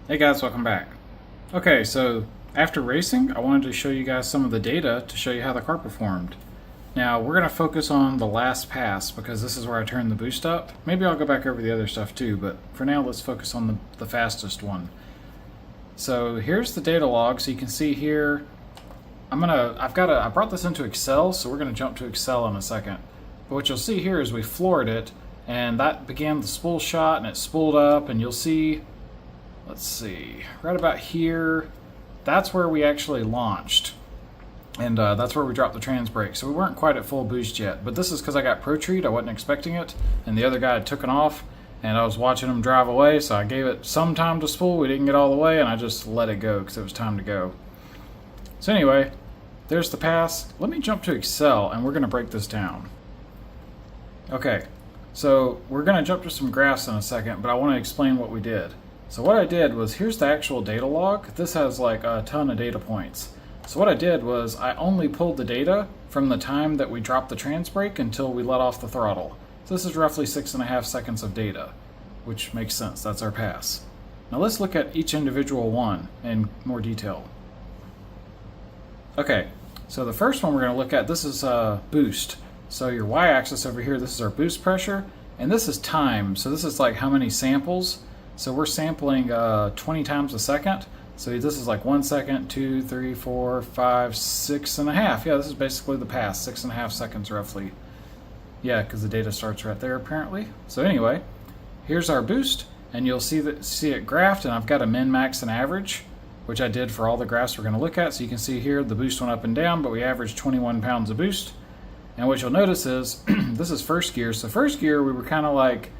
Hey guys, welcome back. Okay, so after racing, I wanted to show you guys some of the data to show you how the car performed. Now, we're going to focus on the last pass because this is where I turned the boost up. Maybe I'll go back over the other stuff too, but for now, let's focus on the fastest one. So here's the data log. So you can see here, I brought this into Excel, so we're going to jump to Excel in a second. But what you'll see here is we floored it, and that began the spool shot, and it spooled up, and you'll see, let's see, right about here, that's where we actually launched. And that's where we dropped the trans brake. So we weren't quite at full boost yet. But this is because I got pro-treat, I wasn't expecting it. And the other guy had taken off, and I was watching him drive away, so I gave it some time to spool. We didn't get all the way, and I just let it go because it was time to go. So anyway, there's the pass. Let me jump to Excel, and we're going to break this down. Okay, so we're going to jump to some graphs in a second, but I want to explain what we did. So what I did was, here's the actual data log. This has like a ton of data points. So what I did was I only pulled the data from the time that we dropped the trans brake until we let off the throttle. So this is roughly 6.5 seconds of data, which makes sense. That's our pass. Now let's look at each individual one in more detail. Okay, so the first one we're going to look at, this is boost. So your y-axis over here, this is our boost pressure, and this is time. So this is like how many samples. So we're sampling 20 times a second. So this is like 1 second, 2, 3, 4, 5, 6.5. Yeah, this is basically the pass, 6.5 seconds roughly. Yeah, because the data starts right there apparently. So anyway, here's our boost, and you'll see it graphed, and I've got a min, max, and average, which I did for all the graphs we're going to look at. So you can see here the boost went up and down, but we averaged 21 pounds of boost. And what you'll notice is this is first gear. So first gear we were kind of like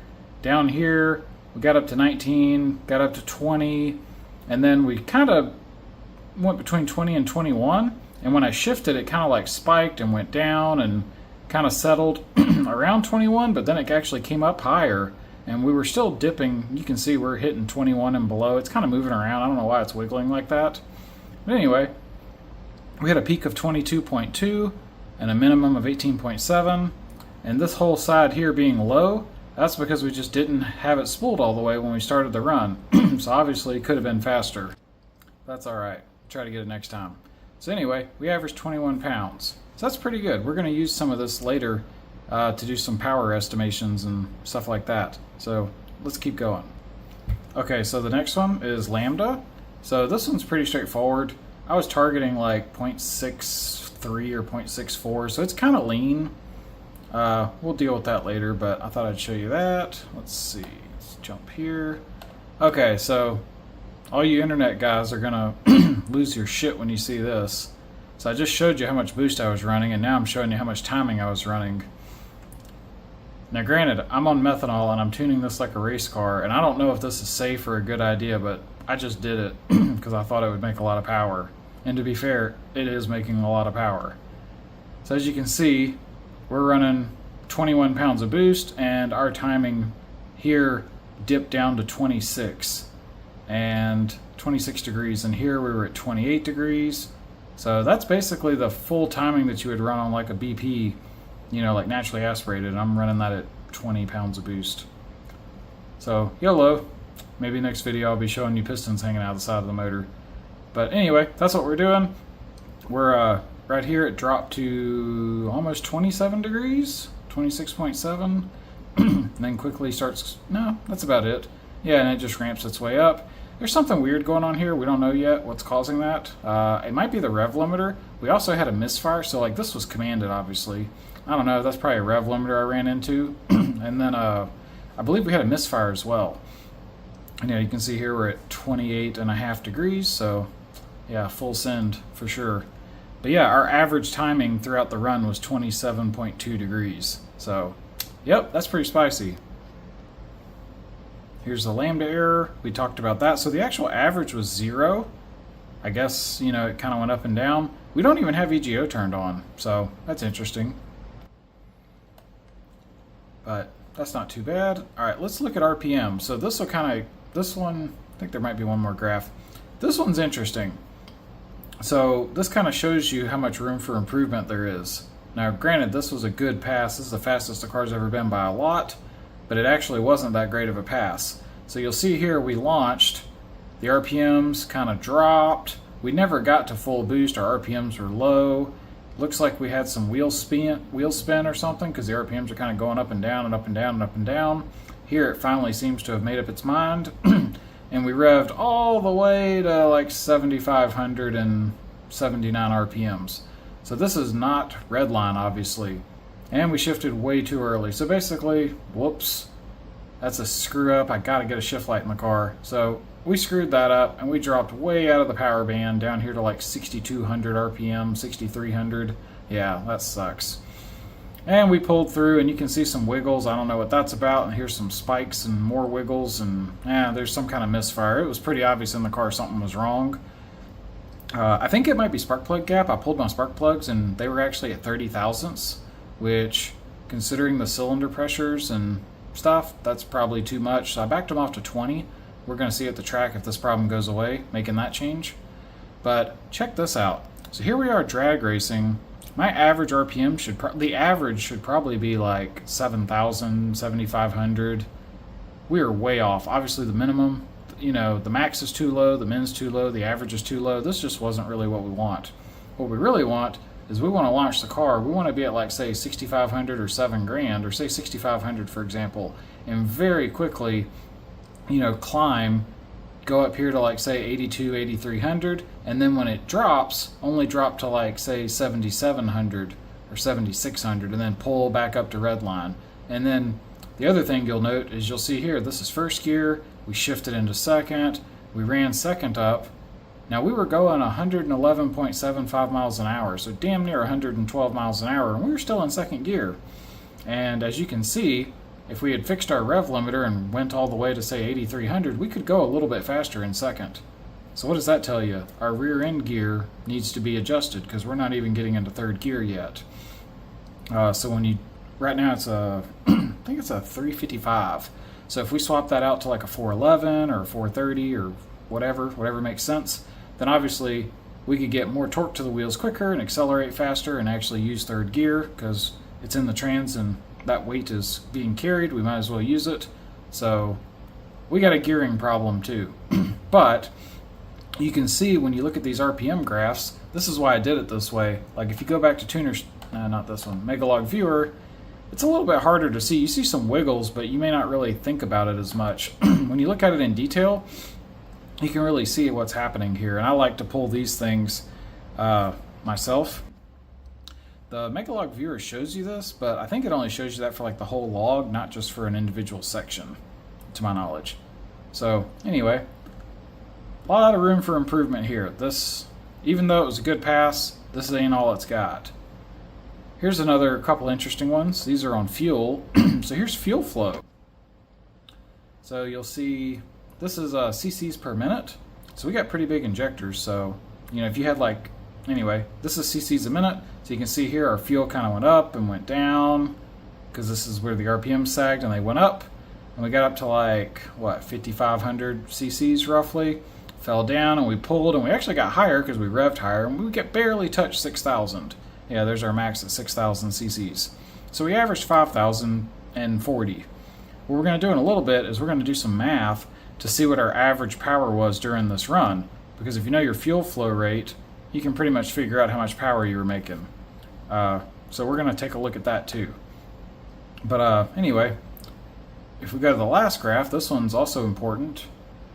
down here. We got up to 19, got up to 20. And then we kind of went between 20 and 21. And when I shifted, it kind of like spiked and went down and kind of settled around 21, but then it actually came up higher. And we were still dipping. You can see we're hitting 21 and below. It's kind of moving around. I don't know why it's wiggling like that. But anyway, we had a peak of 22.2 and a minimum of 18.7. And this whole side here being low, that's because we just didn't have it spooled all the way when we started the run. So obviously it could have been faster. That's alright. Try to get it next time. So anyway, we averaged 21 pounds. So that's pretty good. We're going to use some of this later to do some power estimations and stuff like that. So let's keep going. Okay, so the next one is lambda. So this one's pretty straightforward. I was targeting like 0.63 or 0.64, so it's kind of lean. We'll deal with that later, but I thought I'd show you that. Let's see. Let's jump here. Okay, so all you internet guys are gonna lose your shit when you see this. So I just showed you how much boost I was running, and now I'm showing you how much timing I was running. Now granted, I'm on methanol and I'm tuning this like a race car, and I don't know if this is safe or a good idea, but I just did it because I thought it would make a lot of power. And to be fair, it is making a lot of power. So as you can see, we're running 21 pounds of boost, and our timing here dipped down to 26 and 26 degrees, and here we were at 28 degrees. So that's basically the full timing that you would run on like a BP, you know, like naturally aspirated, and I'm running that at 20 pounds of boost. So YOLO. Maybe next video I'll be showing you pistons hanging out the side of the motor. But anyway, that's what we're doing. We're right here it dropped to almost 27 degrees, 26.7, and then quickly starts, no, that's about it. Yeah, and it just ramps its way up. There's something weird going on here. We don't know yet what's causing that. It might be the rev limiter. We also had a misfire, so like this was commanded, obviously. I don't know, that's probably a rev limiter I ran into. And then I believe we had a misfire as well. And yeah, you can see here we're at 28.5 degrees, so yeah, full send for sure. But yeah, our average timing throughout the run was 27.2 degrees. So, yep, that's pretty spicy. Here's the lambda error. We talked about that. So the actual average was 0. I guess, you know, it kind of went up and down. We don't even have EGO turned on, so that's interesting. But that's not too bad. All right, let's look at RPM. So this will kind of, this one, I think there might be one more graph. This one's interesting. So this kind of shows you how much room for improvement there is. Now, granted, this was a good pass. This is the fastest the car's ever been by a lot, but it actually wasn't that great of a pass. So you'll see here we launched. the RPMs kind of dropped. We never got to full boost. Our RPMs were low. Looks like we had some wheel spin or something, because the RPMs are kind of going up and down and up and down and up and down. Here it finally seems to have made up its mind, and we revved all the way to like 7,579 RPMs. So this is not redline, obviously, and we shifted way too early. So basically, whoops, that's a screw up. I gotta get a shift light in the car. So we screwed that up, and we dropped way out of the power band down here to like 6,200 RPM, 6,300. Yeah, that sucks. And we pulled through, and you can see some wiggles. I don't know what that's about. And here's some spikes and more wiggles, and there's some kind of misfire. It was pretty obvious in the car something was wrong. I think it might be spark plug gap. I pulled my spark plugs, and they were actually at 30 thousandths, which, considering the cylinder pressures and stuff, that's probably too much. So I backed them off to 20. We're going to see at the track if this problem goes away, making that change. But check this out. So here we are drag racing. My average RPM the average should probably be like 7,000, 7,500. We are way off. Obviously the minimum, the max is too low, the min's too low, the average is too low. This just wasn't really what we want. What we really want is we want to launch the car. We want to be at like, say, 6,500 or 7 grand, or say 6,500 for example, and very quickly, climb, go up here to like, say, 82, 8,300, and then when it drops, only drop to like, say, 7,700 or 7,600, and then pull back up to redline. And then the other thing you'll note is you'll see here, this is first gear, we shifted into second, we ran second up. Now we were going 111.75 miles an hour, so damn near 112 miles an hour, and we were still in second gear. And as you can see, if we had fixed our rev limiter and went all the way to, say, 8,300, we could go a little bit faster in second. So what does that tell you? Our rear end gear needs to be adjusted, because we're not even getting into third gear yet. So right now it's I think it's a 355. So if we swap that out to like a 411 or a 430 or whatever makes sense, then obviously we could get more torque to the wheels quicker and accelerate faster and actually use third gear, because it's in the trans and that weight is being carried. We might as well use it. So we got a gearing problem too. But you can see when you look at these RPM graphs, this is why I did it this way. Like if you go back to Tuner's, not this one, Megalog Viewer, it's a little bit harder to see. You see some wiggles, but you may not really think about it as much. When you look at it in detail, you can really see what's happening here. And I like to pull these things myself. The Megalog Viewer shows you this, but I think it only shows you that for like the whole log, not just for an individual section, to my knowledge. So anyway, a lot of room for improvement here. This, even though it was a good pass, this ain't all it's got. Here's another couple interesting ones. These are on fuel. So here's fuel flow. So you'll see this is cc's per minute. So we got pretty big injectors. So if you had like, anyway, this is cc's a minute. So you can see here our fuel kind of went up and went down, because this is where the RPM sagged and they went up. And we got up to like, 5,500 cc's roughly. Fell down and we pulled, and we actually got higher because we revved higher, and we barely touched 6,000. Yeah, there's our max at 6,000 cc's. So we averaged 5,040. What we're going to do in a little bit is we're going to do some math to see what our average power was during this run. Because if you know your fuel flow rate, you can pretty much figure out how much power you were making. So we're going to take a look at that too. But anyway, if we go to the last graph, this one's also important.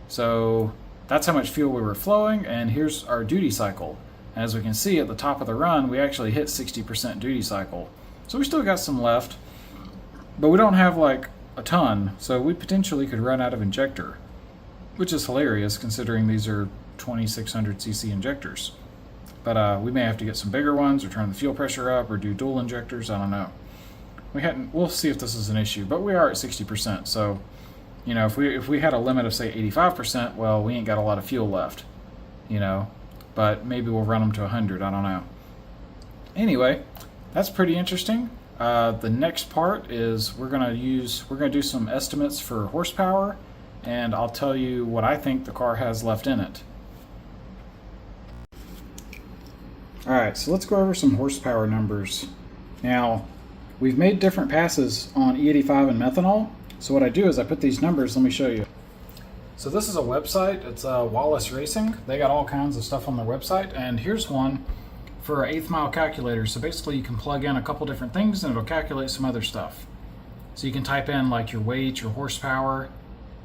So that's how much fuel we were flowing, and here's our duty cycle. As we can see at the top of the run, we actually hit 60% duty cycle. So we still got some left, but we don't have like a ton, so we potentially could run out of injector, which is hilarious considering these are 2,600 cc injectors. But we may have to get some bigger ones, or turn the fuel pressure up, or do dual injectors. I don't know. We'll see if this is an issue, but we are at 60%. So, if we had a limit of say 85%, well, we ain't got a lot of fuel left. But maybe we'll run them to 100. I don't know. Anyway, that's pretty interesting. The next part is we're gonna do some estimates for horsepower, and I'll tell you what I think the car has left in it. Alright, so let's go over some horsepower numbers. Now, we've made different passes on E85 and methanol, so what I do is I put these numbers, let me show you. So this is a website. It's Wallace Racing. They got all kinds of stuff on their website, and here's one for an eighth mile calculator. So basically you can plug in a couple different things and it'll calculate some other stuff. So you can type in like your weight, your horsepower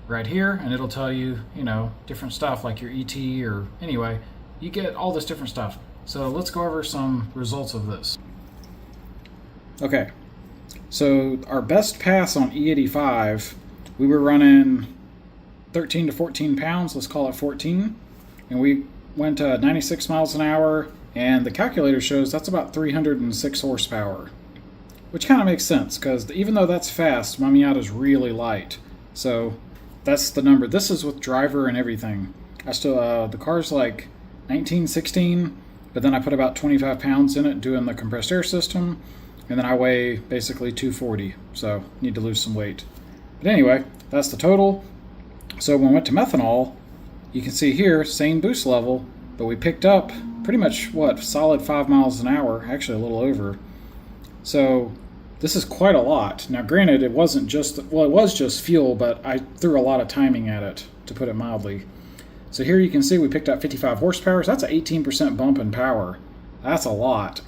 right here, and it'll tell you, you know, different stuff like your ET, or anyway, you get all this different stuff. So let's go over some results of this. Okay, so our best pass on E85, we were running 13 to 14 pounds, let's call it 14, and we went 96 miles an hour, and the calculator shows that's about 306 horsepower, which kind of makes sense because even though that's fast, my Miata's really light. So that's the number. This is with driver and everything. I still the car's like 1916, but then I put about 25 pounds in it doing the compressed air system, and then I weigh basically 240, so need to lose some weight. But anyway, that's the total. So when we went to methanol, you can see here, same boost level, but we picked up pretty much, what, solid 5 miles an hour, actually a little over. So this is quite a lot. Now granted, it wasn't just, well, it was just fuel, but I threw a lot of timing at it, to put it mildly. So here you can see we picked up 55 horsepower, so that's an 18% bump in power. That's a lot.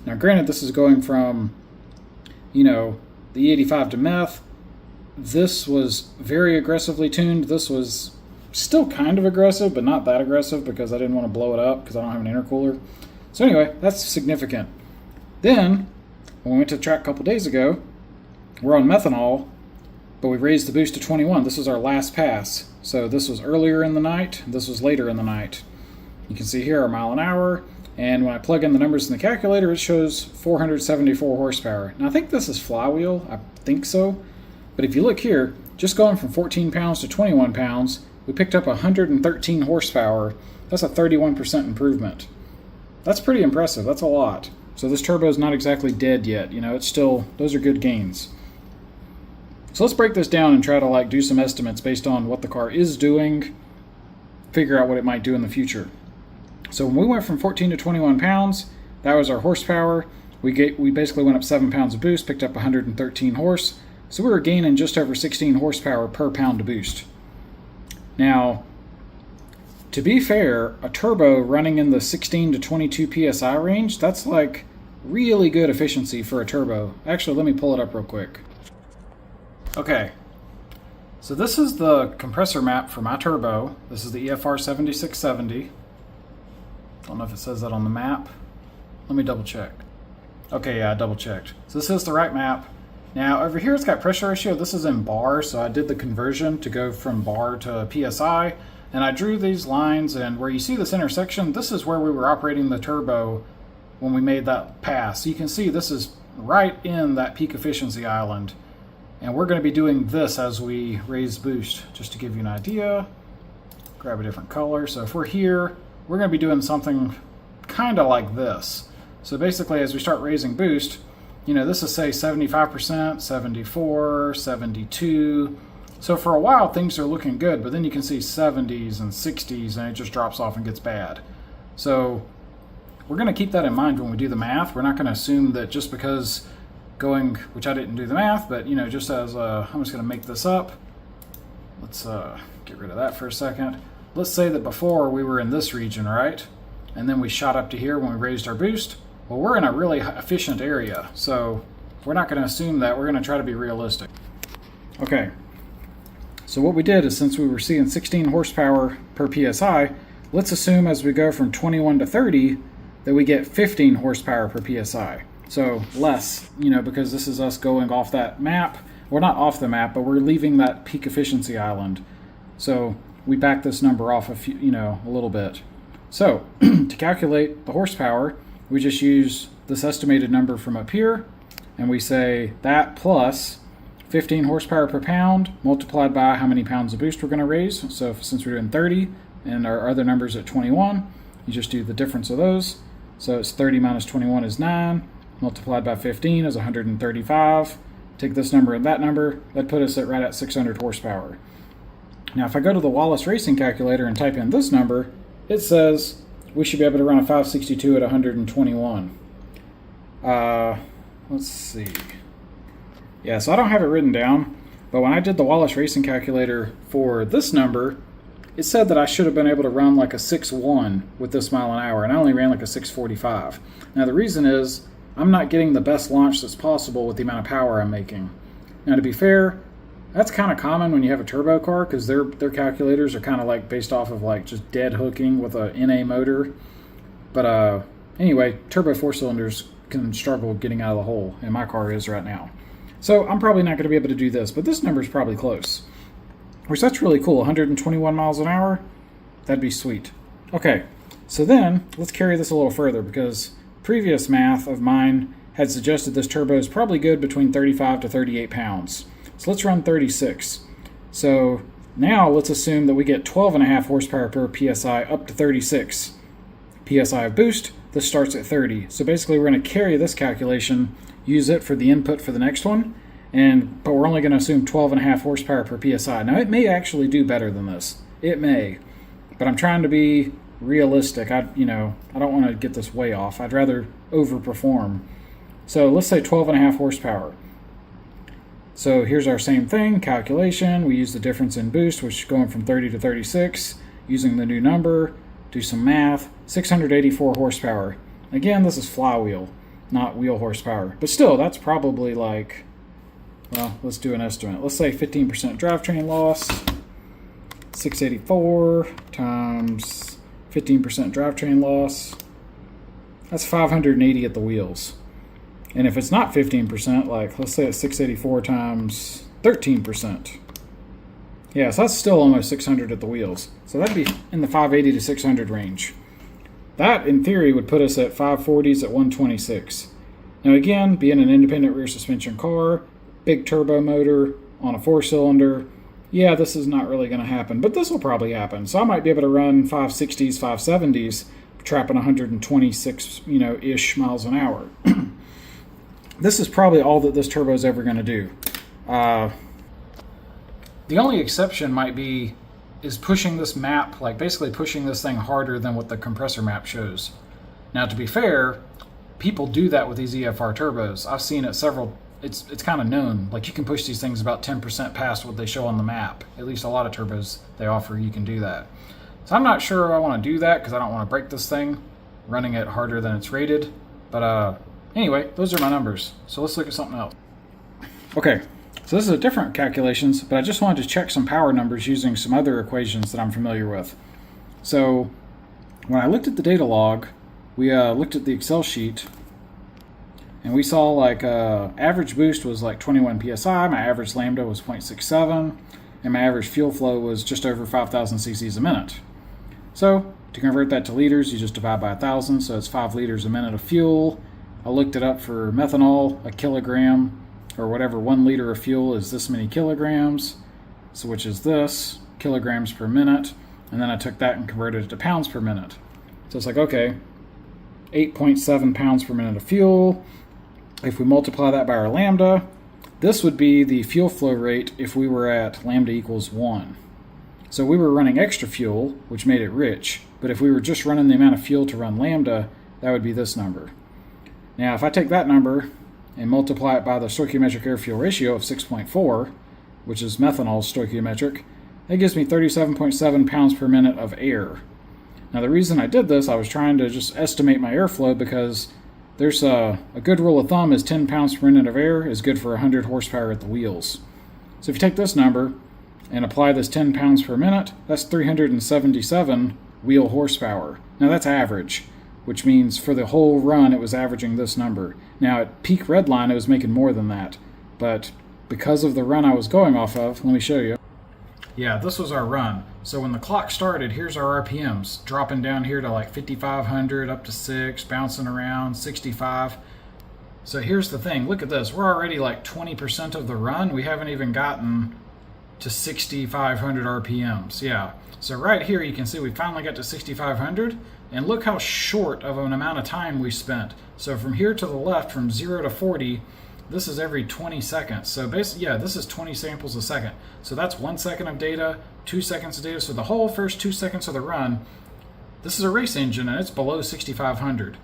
Now granted, this is going from, you know, the E85 to meth. This was very aggressively tuned. This was still kind of aggressive, but not that aggressive because I didn't want to blow it up because I don't have an intercooler. So anyway, that's significant. Then, when we went to the track a couple days ago, we're on methanol, but we raised the boost to 21. This was our last pass. So this was earlier in the night, this was later in the night. You can see here our mile an hour, and when I plug in the numbers in the calculator, it shows 474 horsepower. Now I think this is flywheel, I think so. But if you look here, just going from 14 pounds to 21 pounds, we picked up 113 horsepower. That's a 31% improvement. That's pretty impressive. That's a lot. So this turbo is not exactly dead yet. You know, it's still, those are good gains. So let's break this down and try to like do some estimates based on what the car is doing, figure out what it might do in the future. So when we went from 14 to 21 pounds, that was our horsepower. We basically went up 7 pounds of boost, picked up 113 horse. So we were gaining just over 16 horsepower per pound of boost. Now, to be fair, a turbo running in the 16 to 22 PSI range, that's like really good efficiency for a turbo. Actually, let me pull it up real quick. Okay, so this is the compressor map for my turbo. This is the EFR 7670. Don't know if it says that on the map. Let me double check. Okay, yeah, I double checked. So this is the right map. Now over here it's got pressure ratio. This is in bar, so I did the conversion to go from bar to PSI, and I drew these lines, and where you see this intersection, this is where we were operating the turbo when we made that pass. So you can see this is right in that peak efficiency island, and we're going to be doing this as we raise boost. Just to give you an idea, grab a different color. So if we're here, we're going to be doing something kind of like this. So basically as we start raising boost, you know, this is say 75%, 74, 72. So for a while things are looking good, but then you can see 70s and 60s and it just drops off and gets bad. So we're going to keep that in mind when we do the math. We're not going to assume that just because going, which I didn't do the math, but you know, just as I'm just going to make this up. Let's get rid of that for a second. Let's say that before we were in this region, right? And then we shot up to here when we raised our boost. Well, we're in a really efficient area, so we're not going to assume that. We're going to try to be realistic. Okay, so what we did is, since we were seeing 16 horsepower per PSI, let's assume as we go from 21 to 30 that we get 15 horsepower per PSI. So less, you know, because this is us going off that map. We're not off the map, but we're leaving that peak efficiency island. So we back this number off a little bit. So to calculate the horsepower, we just use this estimated number from up here, and we say that plus 15 horsepower per pound multiplied by how many pounds of boost we're going to raise. So since we're doing 30 and our other numbers at 21, you just do the difference of those. So it's 30 minus 21 is 9, multiplied by 15 is 135. Take this number and that number, that put us right at 600 horsepower. Now if I go to the Wallace Racing calculator and type in this number, it says we should be able to run a 562 at 121. Let's see. Yeah, so I don't have it written down, But when I did the Wallace Racing calculator for this number, it said that I should have been able to run like a 6.1 with this mile an hour, and I only ran like a 6.45. Now the reason is I'm not getting the best launch that's possible with the amount of power I'm making. Now to be fair, that's kind of common when you have a turbo car, because their calculators are kind of like based off of like just dead hooking with a NA motor. But anyway, turbo 4-cylinders can struggle getting out of the hole, and my car is right now. So I'm probably not going to be able to do this, but this number is probably close. Which that's really cool, 121 miles an hour. That'd be sweet. Okay, so then let's carry this a little further, because previous math of mine had suggested this turbo is probably good between 35 to 38 pounds. So let's run 36. So now let's assume that we get 12.5 horsepower per PSI up to 36 PSI of boost. This starts at 30. So basically we're going to carry this calculation, use it for the input for the next one, but we're only going to assume 12.5 horsepower per PSI. Now it may actually do better than this. It may. But I'm trying to be realistic. I don't want to get this way off. I'd rather overperform. So let's say 12.5 horsepower. So here's our same thing, calculation. We use the difference in boost, which is going from 30 to 36, using the new number, do some math, 684 horsepower. Again, this is flywheel, not wheel horsepower. But still, that's probably like, well, let's do an estimate. Let's say 15% drivetrain loss, 684 times 15% drivetrain loss. That's 580 at the wheels. And if it's not 15%, like let's say it's 684 times 13%. Yeah, so that's still almost 600 at the wheels. So that'd be in the 580 to 600 range. That, in theory, would put us at 540s at 126. Now again, being an independent rear suspension car, big turbo motor on a 4-cylinder, yeah, this is not really going to happen, but this will probably happen. So I might be able to run 560s, 570s, trapping 126, ish miles an hour. This is probably all that this turbo is ever going to do. The only exception might be is pushing this map, like basically pushing this thing harder than what the compressor map shows. Now, to be fair, people do that with these EFR turbos. I've seen it several. It's kind of known. Like you can push these things about 10% past what they show on the map. At least a lot of turbos they offer, you can do that. So I'm not sure I want to do that because I don't want to break this thing running it harder than it's rated. But anyway, those are my numbers. So let's look at something else. Okay, so this is a different calculations, but I just wanted to check some power numbers using some other equations that I'm familiar with. So when I looked at the data log, we looked at the Excel sheet, and we saw like average boost was like 21 psi, my average lambda was 0.67, and my average fuel flow was just over 5,000 cc's a minute. So to convert that to liters, you just divide by 1,000, so it's 5 liters a minute of fuel. I looked it up for methanol, a kilogram, or whatever, 1 liter of fuel is this many kilograms, so which is this, kilograms per minute, and then I took that and converted it to pounds per minute. So it's like, okay, 8.7 pounds per minute of fuel. If we multiply that by our lambda, this would be the fuel flow rate if we were at lambda equals 1. So we were running extra fuel, which made it rich, but if we were just running the amount of fuel to run lambda, that would be this number. Now, if I take that number and multiply it by the stoichiometric air-fuel ratio of 6.4, which is methanol's stoichiometric, that gives me 37.7 pounds per minute of air. Now, the reason I did this, I was trying to just estimate my airflow because there's a good rule of thumb is 10 pounds per minute of air is good for 100 horsepower at the wheels. So if you take this number and apply this 10 pounds per minute, that's 377 wheel horsepower. Now, that's average, which means for the whole run, it was averaging this number. Now, at peak redline, it was making more than that. But because of the run I was going off of, let me show you. Yeah, this was our run. So when the clock started, here's our RPMs, dropping down here to like 5,500, up to 6, bouncing around, 65. So here's the thing. Look at this. We're already like 20% of the run. We haven't even gotten to 6,500 RPMs. Yeah. So right here, you can see we finally got to 6,500. And look how short of an amount of time we spent. So from here to the left, from 0 to 40, this is every 20 seconds. So basically, yeah, this is 20 samples a second. So that's 1 second of data, 2 seconds of data. So the whole first 2 seconds of the run, this is a race engine and it's below 6,500.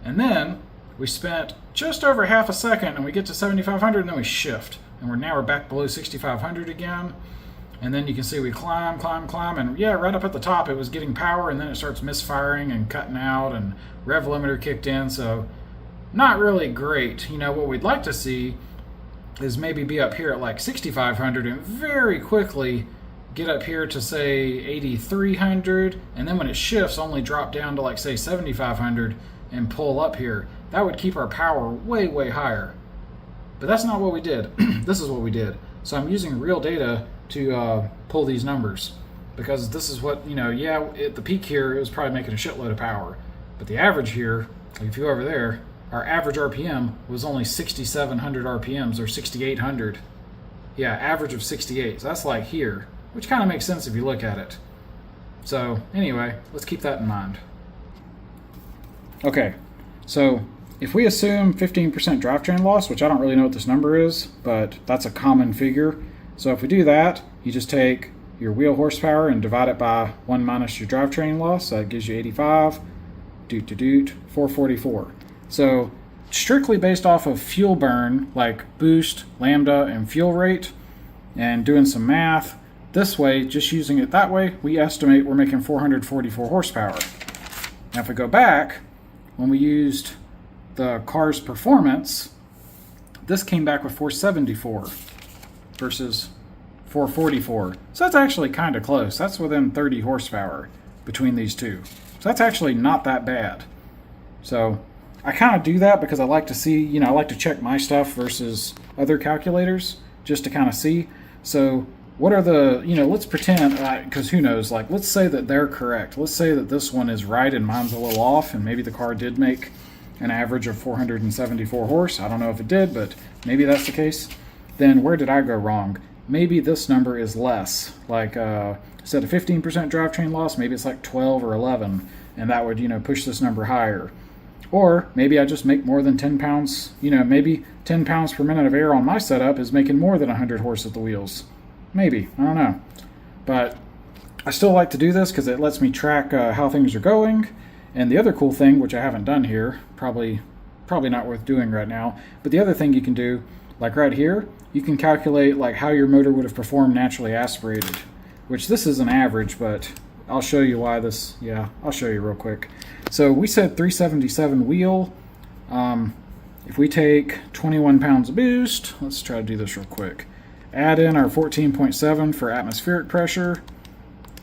And then we spent just over half a second and we get to 7,500 and then we shift. and we're back below 6,500 again. And then you can see we climb, and yeah, right up at the top it was getting power, and then it starts misfiring and cutting out, and rev limiter kicked in, so not really great. You know, what we'd like to see is maybe be up here at like 6,500 and very quickly get up here to say 8,300, and then when it shifts only drop down to like say 7,500 and pull up here. That would keep our power way, way higher. But that's not what we did. This is what we did. So I'm using real data to pull these numbers, because this is what, you know, yeah, at the peak here it was probably making a shitload of power, but the average here, like if you go over there, our average RPM was only 6,700 RPMs, or 6,800. Yeah, average of 68. So that's like here, which kind of makes sense if you look at it. So anyway, let's keep that in mind. Okay, so if we assume 15% drivetrain loss, which I don't really know what this number is, but that's a common figure. So if we do that, you just take your wheel horsepower and divide it by 1 minus your drivetrain loss. So that gives you 85, 444. So strictly based off of fuel burn, like boost, lambda, and fuel rate, and doing some math, this way, just using it that way, we estimate we're making 444 horsepower. Now if we go back, when we used the car's performance, this came back with 474 versus 444. So that's actually kind of close. That's within 30 horsepower between these two. So that's actually not that bad. So I kind of do that because I like to see, you know, I like to check my stuff versus other calculators just to kind of see. So what are the, you know, let's pretend, because who knows, like let's say that they're correct. Let's say that this one is right and mine's a little off, and maybe the car did make an average of 474 horse. I don't know if it did, but maybe that's the case. Then where did I go wrong? Maybe this number is less. Like instead of 15% drivetrain loss, maybe it's like 12 or 11, and that would, you know, push this number higher. Or maybe I just make more than 10 pounds, you know, maybe 10 pounds per minute of air on my setup is making more than 100 horse at the wheels. Maybe, I don't know. But I still like to do this because it lets me track how things are going. And the other cool thing, which I haven't done here, probably not worth doing right now, but the other thing you can do, like right here, you can calculate like how your motor would have performed naturally aspirated, which this is an average, but I'll show you why this, yeah, I'll show you real quick. So we said 377 wheel. If we take 21 pounds of boost, let's try to do this real quick. Add in our 14.7 for atmospheric pressure,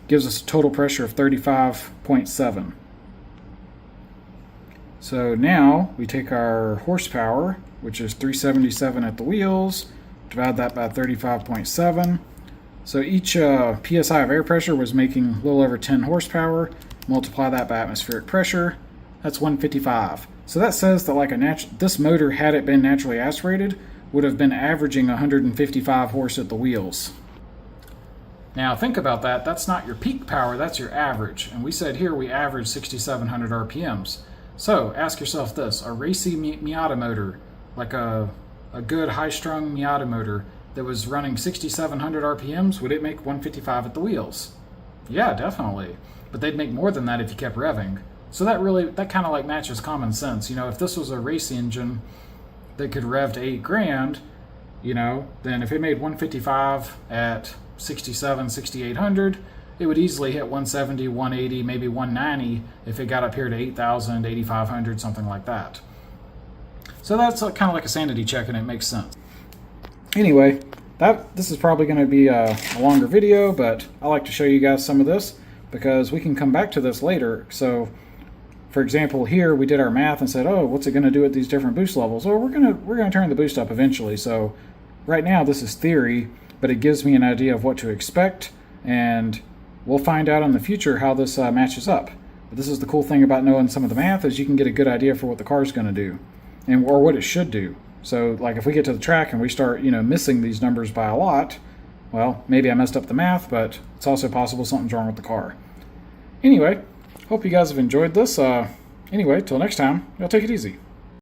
gives us a total pressure of 35.7. So now we take our horsepower, which is 377 at the wheels, divide that by 35.7. So each PSI of air pressure was making a little over 10 horsepower. Multiply that by atmospheric pressure, that's 155. So that says that like this motor, had it been naturally aspirated, would have been averaging 155 horse at the wheels. Now think about that, that's not your peak power, that's your average. And we said here we average 6,700 RPMs. So ask yourself this, a racy Miata motor, like a good high-strung Miata motor that was running 6,700 RPMs, would it make 155 at the wheels? Yeah, definitely. But they'd make more than that if you kept revving. So that kind of like matches common sense. You know, if this was a race engine that could rev to 8 grand, you know, then if it made 155 at 67, 6,800, it would easily hit 170, 180, maybe 190 if it got up here to 8,000, 8,500, something like that. So that's kind of like a sanity check, and it makes sense. Anyway, this is probably going to be a longer video, but I like to show you guys some of this because we can come back to this later. So, for example, here we did our math and said, oh, what's it going to do at these different boost levels? Well, we're going to turn the boost up eventually. So right now this is theory, but it gives me an idea of what to expect, and we'll find out in the future how this matches up. But this is the cool thing about knowing some of the math, is you can get a good idea for what the car's going to do, or what it should do. So like if we get to the track and we start, you know, missing these numbers by a lot, well, maybe I messed up the math, but it's also possible something's wrong with the car. Anyway, hope you guys have enjoyed this. Anyway, till next time, y'all take it easy.